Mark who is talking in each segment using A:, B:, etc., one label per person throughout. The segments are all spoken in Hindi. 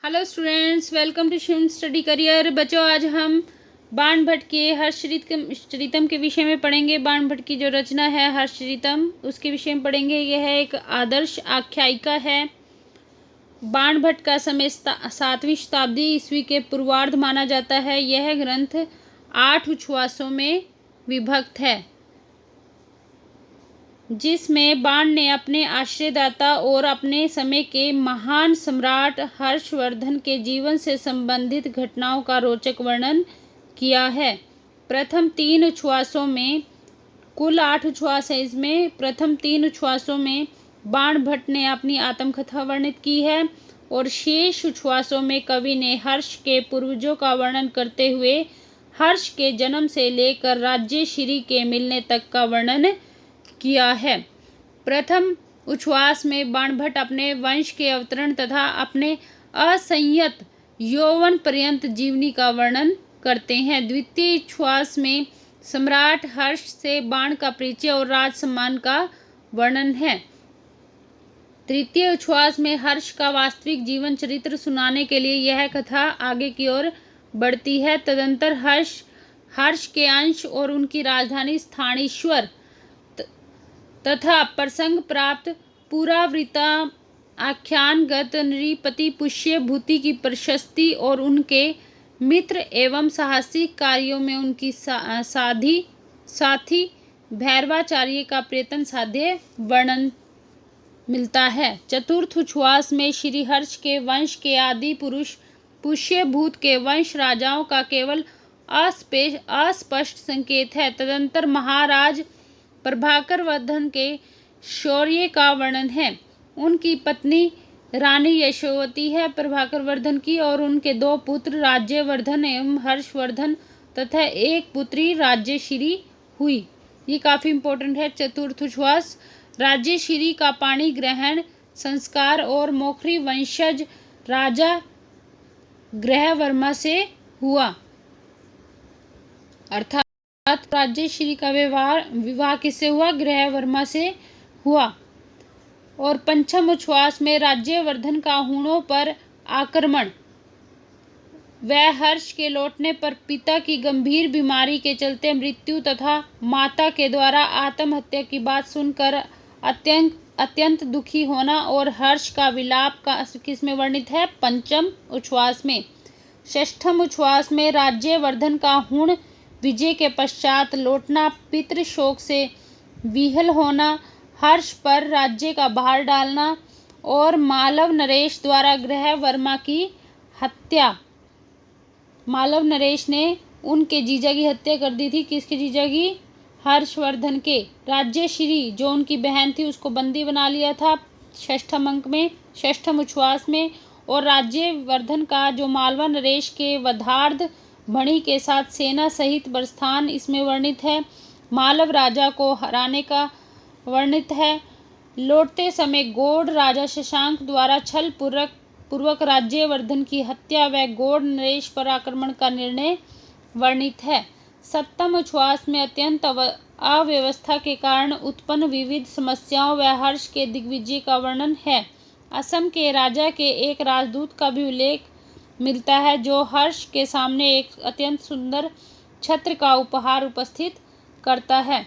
A: Hello students, welcome to Shiv study career. बच्चों, आज हम बाण भट्ट के हर्षचरितम के विषय में पढ़ेंगे। बाण भट्ट की जो रचना है हर्षचरितम, उसके विषय में पढ़ेंगे। यह एक आदर्श आख्यायिका है। बाण भट्ट का समय 7वीं शताब्दी ईस्वी के पूर्वार्ध माना जाता है। यह ग्रंथ 8 उच्छ्वासों में विभक्त है, जिसमें बाण ने अपने आश्रयदाता और अपने समय के महान सम्राट हर्षवर्धन के जीवन से संबंधित घटनाओं का रोचक वर्णन किया है। प्रथम 3 उच्छ्वासों में, कुल 8 उच्छ्वास है इसमें, प्रथम 3 उच्छ्वासों में बाण भट्ट ने अपनी आत्मकथा वर्णित की है और शेष उच्छ्वासों में कवि ने हर्ष के पूर्वजों का वर्णन करते हुए हर्ष के जन्म से लेकर राज्यश्री के मिलने तक का वर्णन किया है। प्रथम उच्छ्वास में बाण भट्ट अपने वंश के अवतरण तथा अपने असंयत यौवन पर्यंत जीवनी का वर्णन करते हैं। द्वितीय उच्छ्वास में सम्राट हर्ष से बाण का परिचय और राज सम्मान का वर्णन है। तृतीय उच्छ्वास में हर्ष का वास्तविक जीवन चरित्र सुनाने के लिए यह कथा आगे की ओर बढ़ती है। तदंतर हर्ष के अंश और उनकी राजधानी स्थानेश्वर तथा प्रसंग प्राप्त पुरावृता आख्यानगत नृपति पुष्य भूति की प्रशस्ति और उनके मित्र एवं साहसिक कार्यों में उनकी साथी भैरवाचार्य का प्रयत्न साध्य वर्णन मिलता है। चतुर्थ उच्छ्वास में श्री हर्ष के वंश के आदि पुरुष पुष्यभूत के वंश राजाओं का केवल अस्पष्ट संकेत है। तदंतर महाराज प्रभाकर वर्धन के शौर्य का वर्णन है। उनकी पत्नी रानी यशोवती है प्रभाकर वर्धन की, और उनके 2 पुत्र राज्यवर्धन एवं हर्षवर्धन तथा एक पुत्री राज्यश्री हुई। ये काफ़ी इम्पोर्टेंट है। चतुर्थ उच्छ्वास राज्यश्री का पाणी ग्रहण संस्कार और मौखरी वंशज राजा ग्रहवर्मा से हुआ, अर्थात राज्यश्री का विवाह किससे हुआ? ग्रहवर्मा से हुआ। और पंचम उच्छ्वास में राज्यवर्धन का हूणों पर आक्रमण व हर्ष के लौटने पर पिता की गंभीर बीमारी के चलते मृत्यु तथा माता के द्वारा आत्महत्या की बात सुनकर अत्यंत दुखी होना और हर्ष का विलाप का किसमें वर्णित है? पंचम उच्छ्वास में। षष्ठम उच्छ्वास में राज्यवर्धन का हूण विजय के पश्चात लौटना, पितृ शोक से विह्वल होना, हर्ष पर राज्य का भार डालना और मालव नरेश द्वारा ग्रहवर्मा की हत्या। मालव नरेश ने उनके जीजा की हत्या कर दी थी। किसके जीजा की? हर्षवर्धन के। राज्यश्री जो उनकी बहन थी उसको बंदी बना लिया था षष्ठम उच्छ्वास में। और राज्यवर्धन का जो मालवा नरेश के वधार्थ भणी के साथ सेना सहित प्रस्थान इसमें वर्णित है। मालव राजा को हराने का वर्णित है। लौटते समय गौड़ राजा शशांक द्वारा छल पूर्वक राज्यवर्धन की हत्या व गौड़ नरेश पर आक्रमण का निर्णय वर्णित है। सप्तम उच्छ्वास में अत्यंत अव्यवस्था के कारण उत्पन्न विविध समस्याओं व हर्ष के दिग्विजय का वर्णन है। असम के राजा के एक राजदूत का भी उल्लेख मिलता है, जो हर्ष के सामने एक अत्यंत सुंदर छत्र का उपहार उपस्थित करता है।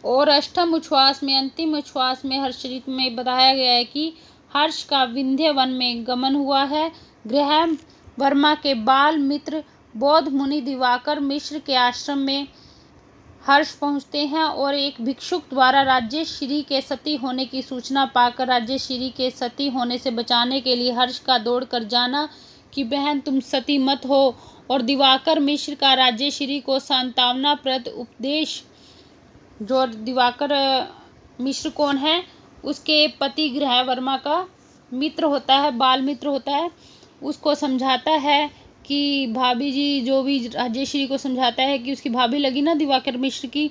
A: और अष्टम उच्छ्वास में, अंतिम उच्छ्वास में हर्षचरित में बताया गया है कि हर्ष का विंध्य वन में गमन हुआ है। ग्रहवर्मा के बाल मित्र बौद्ध मुनि दिवाकर मिश्र के आश्रम में हर्ष पहुंचते हैं और एक भिक्षुक द्वारा राज्यश्री के सती होने की सूचना पाकर राज्यश्री के सती होने से बचाने के लिए हर्ष का दौड़ कर जाना कि बहन तुम सती मत हो, और दिवाकर मिश्र का राज्यश्री को सांत्वनाप्रद उपदेश। जो दिवाकर मिश्र कौन है? उसके पति ग्रहवर्मा का मित्र होता है, बाल मित्र होता है। उसको समझाता है कि भाभी जी, जो भी राज्यश्री को समझाता है कि उसकी भाभी लगी ना दिवाकर मिश्र की,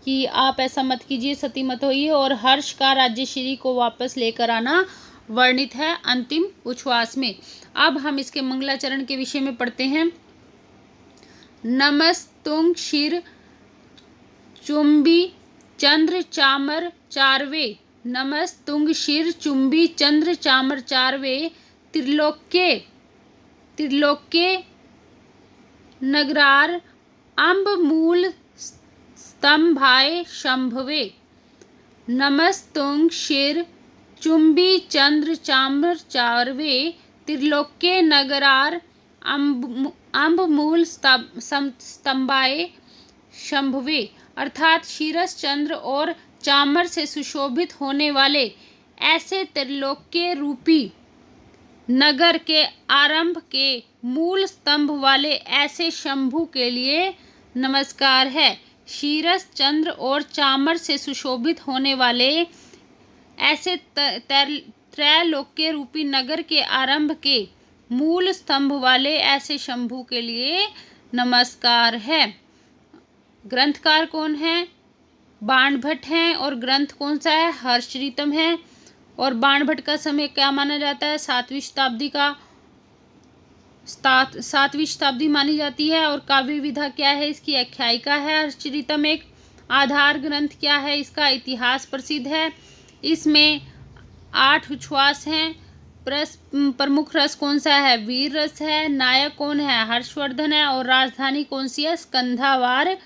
A: कि आप ऐसा मत कीजिए, सती मत होइए। और हर्ष का राज्यश्री को वापस लेकर आना वर्णित है अंतिम उच्छ्वास में। अब हम इसके मंगलाचरण के विषय में पढ़ते हैं। नमस्तुंग शिर चुंबी चंद्र चामर चारवे, नमस्तुंग शिर चुंबी चंद्र चामर चारवे, त्रिलोक्य त्रिलोक्य नगरार अम्ब मूल स्तंभाय शंभवे नमस्तुंग शिर चुंबी चंद्र चाम्र चार्वे त्रिलोक्य नगरार अम्ब मूल स्तंभाए शंभवे अर्थात शीरस चंद्र और चामर से सुशोभित होने वाले ऐसे त्रिलोक्य रूपी नगर के आरंभ के मूल स्तंभ वाले ऐसे शंभु के लिए नमस्कार है। शीरस चंद्र और चामर से सुशोभित होने वाले ऐसे त्रैलोक्य रूपी नगर के आरंभ के मूल स्तंभ वाले ऐसे शंभु के लिए नमस्कार है। ग्रंथकार कौन है? बाणभट्ट हैं। और ग्रंथ कौन सा है? हर्षरितम है। और बाणभट्ट का समय क्या माना जाता है? 7वीं शताब्दी मानी जाती है। और काव्य विधा क्या है? इसकी आख्यायिका है। हर्षरितम एक आधार ग्रंथ क्या है? इसका इतिहास प्रसिद्ध है। इसमें 8 उच्छ्वास हैं। प्रमुख रस कौन सा है? वीर रस है। नायक कौन है? हर्षवर्धन है। और राजधानी कौन सी है? स्कंधावार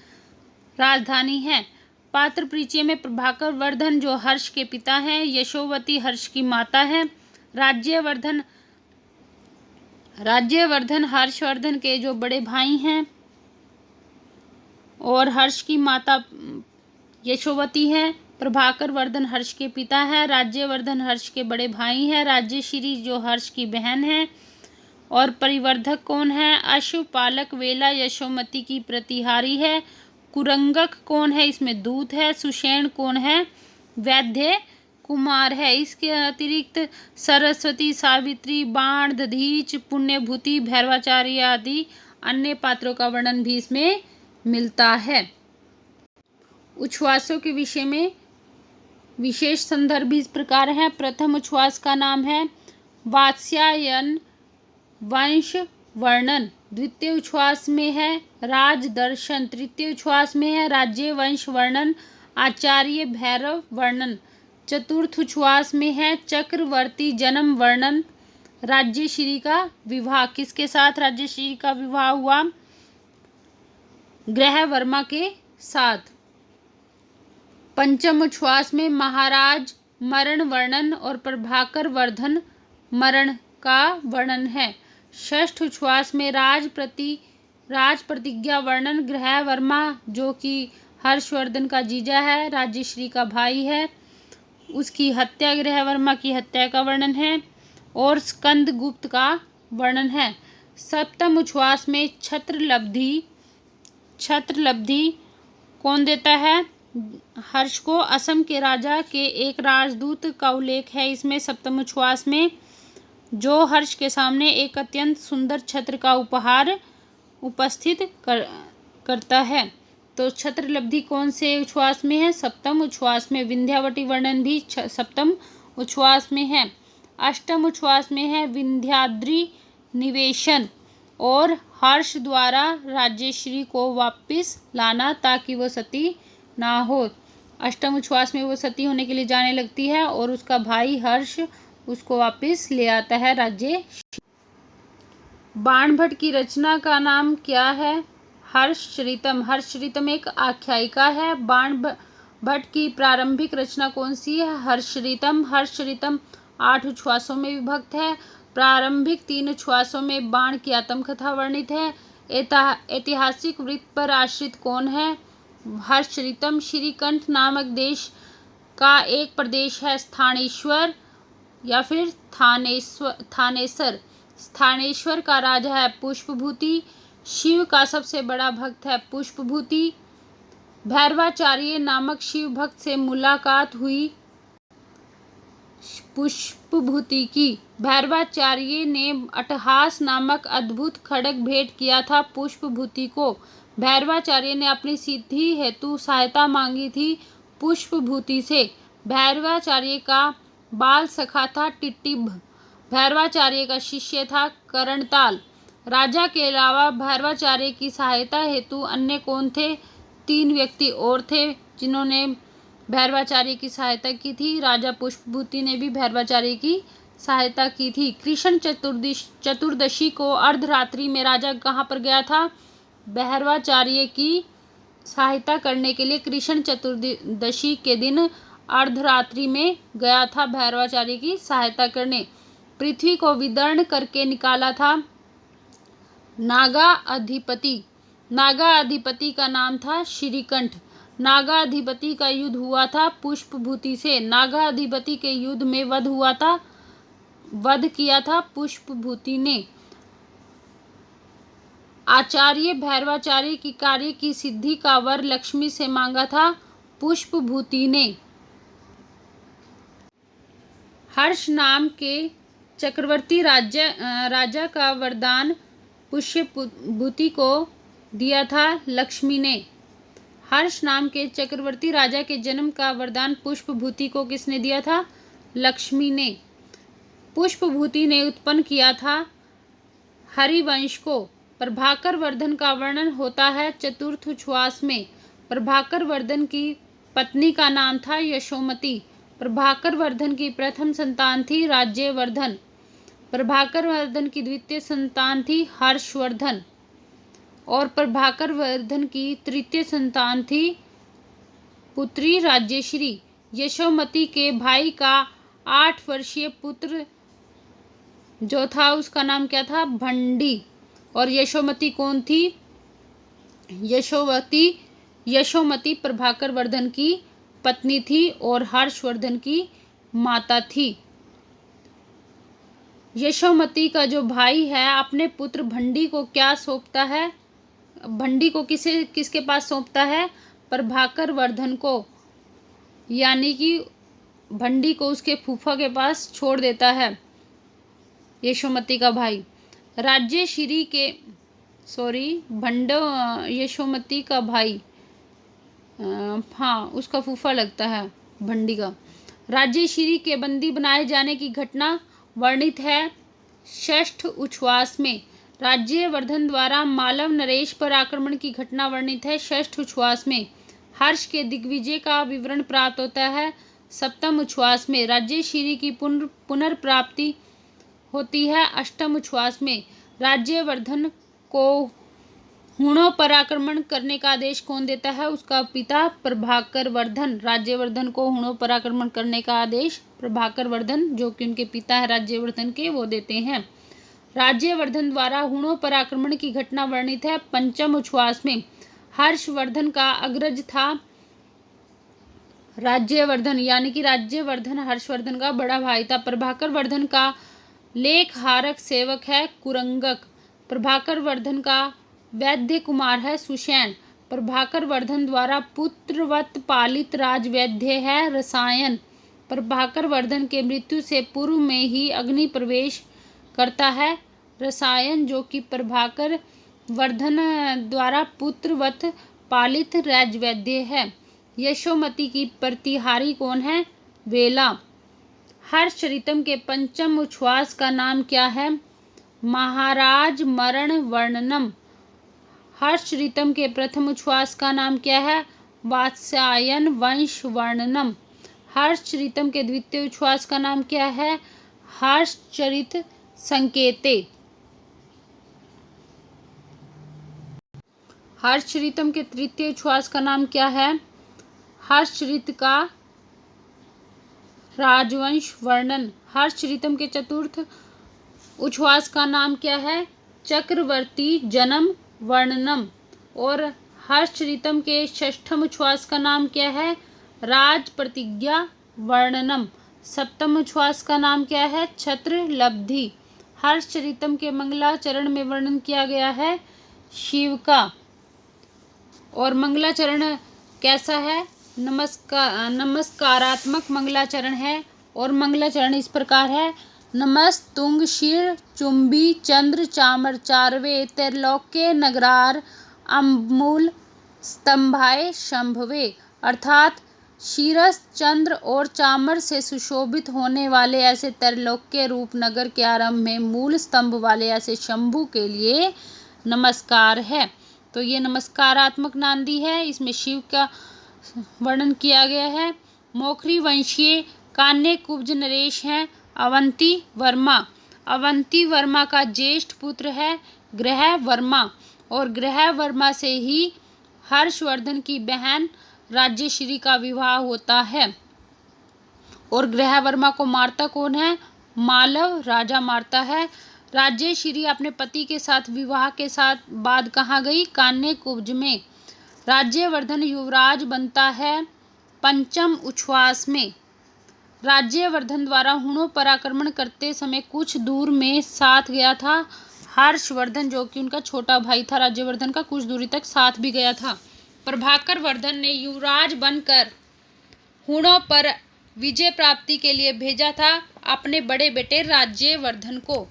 A: राजधानी है। पात्र परिचय में प्रभाकर वर्धन जो हर्ष के पिता हैं, यशोवती हर्ष की माता है, राज्यवर्धन हर्षवर्धन के जो बड़े भाई हैं और हर्ष की माता यशोवती है। प्रभाकर वर्धन हर्ष के पिता है, राज्यवर्धन हर्ष के बड़े भाई हैं, राज्यश्री जो हर्ष की बहन है। और परिवर्धक कौन है? अश्वपालक वेला यशोमती की प्रतिहारी है। कुरंगक कौन है? इसमें दूत है। सुषेण कौन है? वैद्य कुमार है। इसके अतिरिक्त सरस्वती, सावित्री, बाण, दधीच, पुण्यभूति, भैरवाचार्य आदि अन्य पात्रों का वर्णन भी इसमें मिलता है। उच्छ्वासों के विषय में विशेष संदर्भ इस प्रकार है। प्रथम उच्छ्वास का नाम है वात्स्यायन वंश वर्णन। द्वितीय उच्छ्वास में है राजदर्शन। तृतीय उच्छ्वास में है राज्य वंश वर्णन, आचार्य भैरव वर्णन। चतुर्थ उच्छ्वास में है चक्रवर्ती जन्म वर्णन, राज्यश्री का विवाह। किसके साथ राज्यश्री का विवाह हुआ? ग्रहवर्मा के साथ। पंचम उच्छ्वास में महाराज मरण वर्णन और प्रभाकर वर्धन मरण का वर्णन है। षष्ठ उच्छ्वास में राज प्रतिज्ञा वर्णन, ग्रहवर्मा जो कि हर्षवर्धन का जीजा है, राज्यश्री का भाई है, उसकी हत्या, ग्रहवर्मा की हत्या का वर्णन है। और स्कंदगुप्त का वर्णन है। सप्तम उच्छ्वास में छत्रलब्धि कौन देता है? हर्ष को असम के राजा के एक राजदूत का उल्लेख है इसमें सप्तम उच्छ्वास में, जो हर्ष के सामने एक अत्यंत सुंदर छत्र का उपहार उपस्थित करता है। तो छत्रलब्धि कौन से उच्छ्वास में है? सप्तम उच्छ्वास में। विंध्यावटी वर्णन भी सप्तम उच्छ्वास में है। अष्टम उच्छ्वास में है विंध्याद्रि निवेशन और हर्ष द्वारा राज्यश्री को वापस लाना ताकि वो सती ना हो। अष्टम उच्छ्वास में वो सती होने के लिए जाने लगती है और उसका भाई हर्ष उसको वापस ले आता है राज्य। बाणभट्ट की रचना का नाम क्या है? हर्षचरितम। हर्षचरितम एक आख्यायिका है। बाणभट्ट की प्रारंभिक रचना कौन सी है? हर्षचरितम। हर्षचरितम 8 उच्छ्वासों में विभक्त है। प्रारंभिक 3 उच्छ्वासों में बाण की आत्मकथा वर्णित है। ऐतिहासिक वृत्त पर आश्रित कौन है? हर्षचरितम श्रीकंठ नामक देश का एक प्रदेश है, स्थानेश्वर या फिर थानेसर। स्थानेश्वर का राजा है पुष्पभूति। शिव का सबसे बड़ा भक्त है पुष्पभूति। भैरवाचार्य नामक शिव भक्त से मुलाकात हुई पुष्पभूति की। भैरवाचार्य ने अट्टहास नामक अद्भुत खड्ग भेंट किया था पुष्पभूति को। भैरवाचार्य ने अपनी सिद्धि हेतु सहायता मांगी थी पुष्पभूति से। भैरवाचार्य का बाल सखा था टिट्टिभ। भैरवाचार्य का शिष्य था करणताल। राजा के अलावा भैरवाचार्य की सहायता हेतु अन्य कौन थे? 3 व्यक्ति और थे जिन्होंने भैरवाचार्य की सहायता की थी। राजा पुष्पभूति ने भी भैरवाचार्य की सहायता की थी। कृष्ण चतुर्दशी को अर्धरात्रि में राजा कहाँ पर गया था? भैरवाचार्य की सहायता करने के लिए कृष्ण चतुर्दशी के दिन अर्धरात्रि में गया था भैरवाचार्य की सहायता करने। पृथ्वी को विदर्ण करके निकाला था नागा अधिपति। नागा अधिपति का नाम था श्रीकंठ। नागा अधिपति का युद्ध हुआ था पुष्पभूति से। नागा अधिपति के युद्ध में वध किया था पुष्पभूति ने। आचार्य भैरवाचार्य की कार्य की सिद्धि का वर लक्ष्मी से मांगा था पुष्पभूति ने। हर्ष नाम के चक्रवर्ती राजा का वरदान पुष्पभूति को दिया था लक्ष्मी ने। हर्ष नाम के चक्रवर्ती राजा के जन्म का वरदान पुष्पभूति को किसने दिया था? लक्ष्मी ने। पुष्पभूति ने उत्पन्न किया था हरिवंश को। प्रभाकर वर्धन का वर्णन होता है चतुर्थ उच्छ्वास में। प्रभाकर वर्धन की पत्नी का नाम था यशोमती। प्रभाकर वर्धन की प्रथम संतान थी राज्यवर्धन। प्रभाकर वर्धन की द्वितीय संतान थी हर्षवर्धन और प्रभाकर वर्धन की तृतीय संतान थी पुत्री राज्यश्री। यशोमती के भाई का 8 वर्षीय पुत्र जो था उसका नाम क्या था? भंडी। और यशोमती कौन थी? यशोमती प्रभाकर वर्धन की पत्नी थी और हर्षवर्धन की माता थी। यशोमती का जो भाई है अपने पुत्र भंडी को क्या सौंपता है? भंडी को किसके पास सौंपता है? प्रभाकर वर्धन को, यानी कि भंडी को उसके फूफा के पास छोड़ देता है यशोमती का भाई। यशोमती का भाई, हाँ उसका फूफा लगता है भंडी का। राज्यश्री के बंदी बनाए जाने की घटना वर्णित है षष्ठ उच्छ्वास में। राज्यवर्धन द्वारा मालव नरेश पर आक्रमण की घटना वर्णित है षष्ठ उच्छ्वास में। हर्ष के दिग्विजय का विवरण प्राप्त होता है सप्तम उच्छ्वास में। राज्यश्री की पुनर्प्राप्ति होती है अष्टम उच्छ्वास में। राज्यवर्धन को हुणों पर आक्रमण करने का आदेश कौन देता है? उसका पिता प्रभाकर वर्धन। राज्यवर्धन को हुणों पर आक्रमण करने का आदेश प्रभाकर वर्धन, जो कि उनके पिता है राज्यवर्धन के, वो देते हैं। राज्यवर्धन द्वारा हुणों पर आक्रमण की घटना वर्णित है पंचम उच्छ्वास में। हर्षवर्धन का अग्रज था राज्यवर्धन, यानी कि राज्यवर्धन हर्षवर्धन का बड़ा भाई था। प्रभाकर वर्धन का लेखहारक सेवक है कुरंगक। प्रभाकर वर्धन का वैद्य कुमार है सुषैण। प्रभाकर वर्धन द्वारा पुत्रवत पालित राजवैद्य है रसायन। प्रभाकर वर्धन के मृत्यु से पूर्व में ही अग्नि प्रवेश करता है रसायन, जो कि प्रभाकर वर्धन द्वारा पुत्रवत पालित राजवैद्य है। यशोमती की प्रतिहारी कौन है? वेला। हर्षचरितम के पंचम उच्छ्वास का नाम क्या है? महाराज मरण वर्णनम। हर्षचरितम के प्रथम उच्छ्वास का नाम क्या है? वात्स्यायन वंश वर्णनम। हर्षचरितम के द्वितीय उच्छ्वास का नाम क्या है? हर्षचरित संकेते। हर्षचरितम के तृतीय उच्छ्वास का नाम क्या है? हर्षचरित का राजवंश वर्णन। हर्षचरितम के चतुर्थ उच्छ्वास का नाम क्या है? चक्रवर्ती जन्म वर्णनम। और हर्षचरितम के षष्ठम उच्छ्वास का नाम क्या है? राज प्रतिज्ञा वर्णनम। सप्तम उच्छ्वास का नाम क्या है? छत्र लब्धि। हर्षचरितम के मंगलाचरण में वर्णन किया गया है शिव का। और मंगलाचरण कैसा है? नमस्कारात्मक मंगलाचरण है। और मंगलाचरण इस प्रकार है: नमस्तुंग शीर चुंबी चंद्र चामर चारवे त्रैलोक्य नगरार अम्बूल स्तंभाए शंभवे। अर्थात शीरस चंद्र और चामर से सुशोभित होने वाले ऐसे त्रैलोक्य रूप नगर के आरंभ में मूल स्तंभ वाले ऐसे शंभु के लिए नमस्कार है। तो ये नमस्कारात्मक नांदी है, इसमें शिव का वर्णन किया गया है। मोखरी वंशीय कान्य कुब्ज नरेश हैं अवंती वर्मा। अवंती वर्मा का ज्येष्ठ पुत्र है ग्रह वर्मा, और ग्रह वर्मा से ही हर्षवर्धन की बहन राज्यश्री का विवाह होता है। और ग्रह वर्मा को मारता कौन है? मालव राजा मारता है। राज्यश्री अपने पति के साथ विवाह के साथ बाद कहाँ गई? कान्य कुब्ज में। राज्यवर्धन युवराज बनता है पंचम उच्छ्वास में। राज्यवर्धन द्वारा हुणों पर आक्रमण करते समय कुछ दूर में साथ गया था हर्षवर्धन, जो कि उनका छोटा भाई था राज्यवर्धन का, कुछ दूरी तक साथ भी गया था। प्रभाकर वर्धन ने युवराज बनकर हुणों पर विजय प्राप्ति के लिए भेजा था अपने बड़े बेटे राज्यवर्धन को।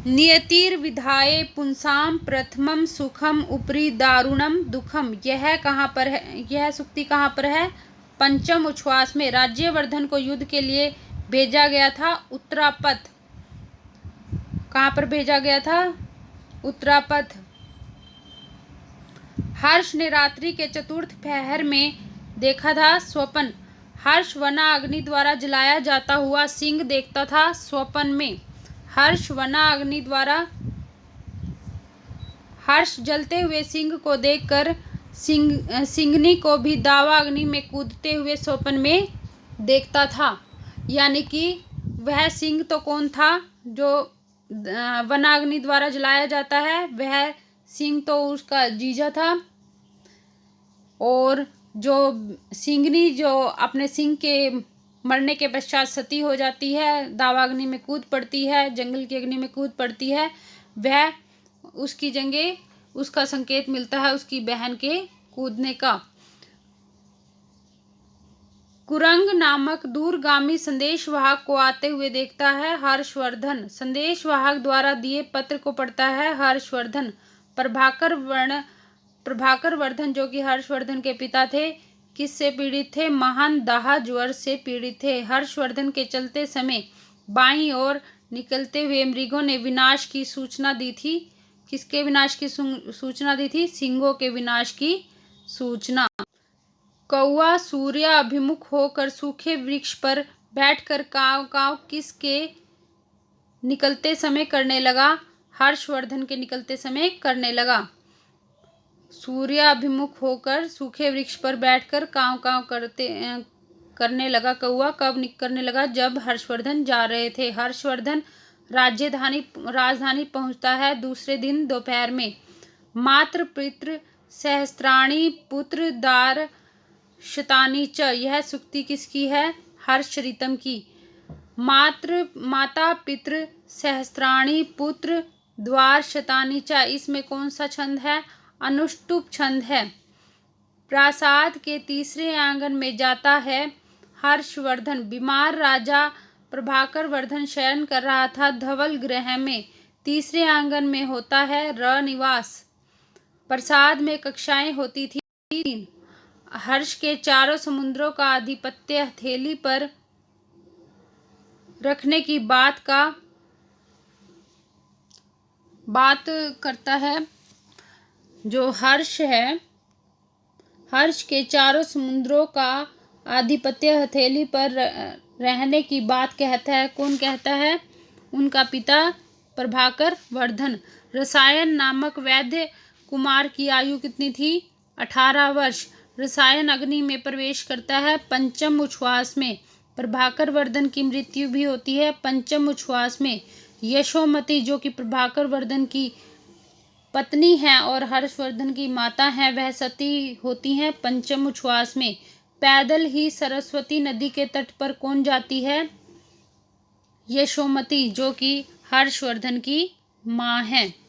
A: नियतिर्विधाय पुंसाम प्रथमम सुखम उपरि दारुणम दुखम। यह कहाँ पर है? यह सूक्ति कहाँ पर है? पंचम उच्छ्वास में। राज्यवर्धन को युद्ध के लिए भेजा गया था उत्तरापथ। कहाँ पर भेजा गया था? उत्तरापथ। हर्ष ने रात्रि के चतुर्थ पहर में देखा था स्वप्न। हर्ष वना अग्नि द्वारा जलाया जाता हुआ सिंह देखता था स्वप्न में। हर्ष वना अग्नि द्वारा हर्ष जलते हुए सिंह को देखकर सिंहनी को भी दावा अग्नि में कूदते हुए स्वप्न में देखता था। यानी कि वह सिंह तो कौन था? जो वनाग्नि द्वारा जलाया जाता है, वह सिंह तो उसका जीजा था। और जो सिंहनी जो अपने सिंह के मरने के पश्चात सती हो जाती है, दावा अग्नि में कूद पड़ती है, जंगल की अग्नि में कूद पड़ती है, वह उसकी जंगे उसका संकेत मिलता है उसकी बहन के कूदने का। कुरंग नामक दूरगामी संदेशवाहक को आते हुए देखता है हर्षवर्धन। संदेशवाहक द्वारा दिए पत्र को पढ़ता है हर्षवर्धन। प्रभाकर वर्धन जो कि हर्षवर्धन के पिता थे, किससे पीड़ित थे? महान दाह ज्वर से पीड़ित थे। हर्षवर्धन के चलते समय बाईं ओर निकलते हुए मृगों ने विनाश की सूचना दी थी। किसके विनाश की सूचना दी थी? सिंहों के विनाश की सूचना। कौआ सूर्य अभिमुख होकर सूखे वृक्ष पर बैठकर काव काव किसके निकलते समय करने लगा? हर्षवर्धन के निकलते समय करने लगा। सूर्य अभिमुख होकर सूखे वृक्ष पर बैठकर काव काव करने लगा कौआ। कब करने लगा? जब हर्षवर्धन जा रहे थे। हर्षवर्धन राजधानी पहुंचता है दूसरे दिन दोपहर में। मात्र पितृ सहस्त्राणी पुत्र दार शतानी च। यह सूक्ति किसकी है? हर्षचरितम की। माता पितृ सहस्त्राणी पुत्र द्वार शतानी च। इसमें कौन सा छंद है? अनुष्टुप छंद है। प्रासाद के तीसरे आंगन में जाता है हर्षवर्धन। बीमार राजा प्रभाकर वर्धन शयन कर रहा था धवल गृह में। तीसरे आंगन में होता है रनिवास। प्रासाद में कक्षाएं होती थी। हर्ष के चारों समुद्रों का आधिपत्य हथेली पर रखने की बात करता है। जो हर्ष है, हर्ष के चारों समुद्रों का आधिपत्य हथेली पर रहने की बात कहता है। कौन कहता है? उनका पिता प्रभाकर वर्धन। रसायन नामक वैद्य कुमार की आयु कितनी थी? 18 वर्ष। रसायन अग्नि में प्रवेश करता है पंचम उच्छ्वास में। प्रभाकर वर्धन की मृत्यु भी होती है पंचम उच्छ्वास में। यशोमती जो कि प्रभाकर वर्धन की पत्नी हैं और हर्षवर्धन की माता हैं, वह सती होती हैं पंचम उच्छ्वास में। पैदल ही सरस्वती नदी के तट पर कौन जाती है? यशोमती जो कि हर्षवर्धन की माँ है।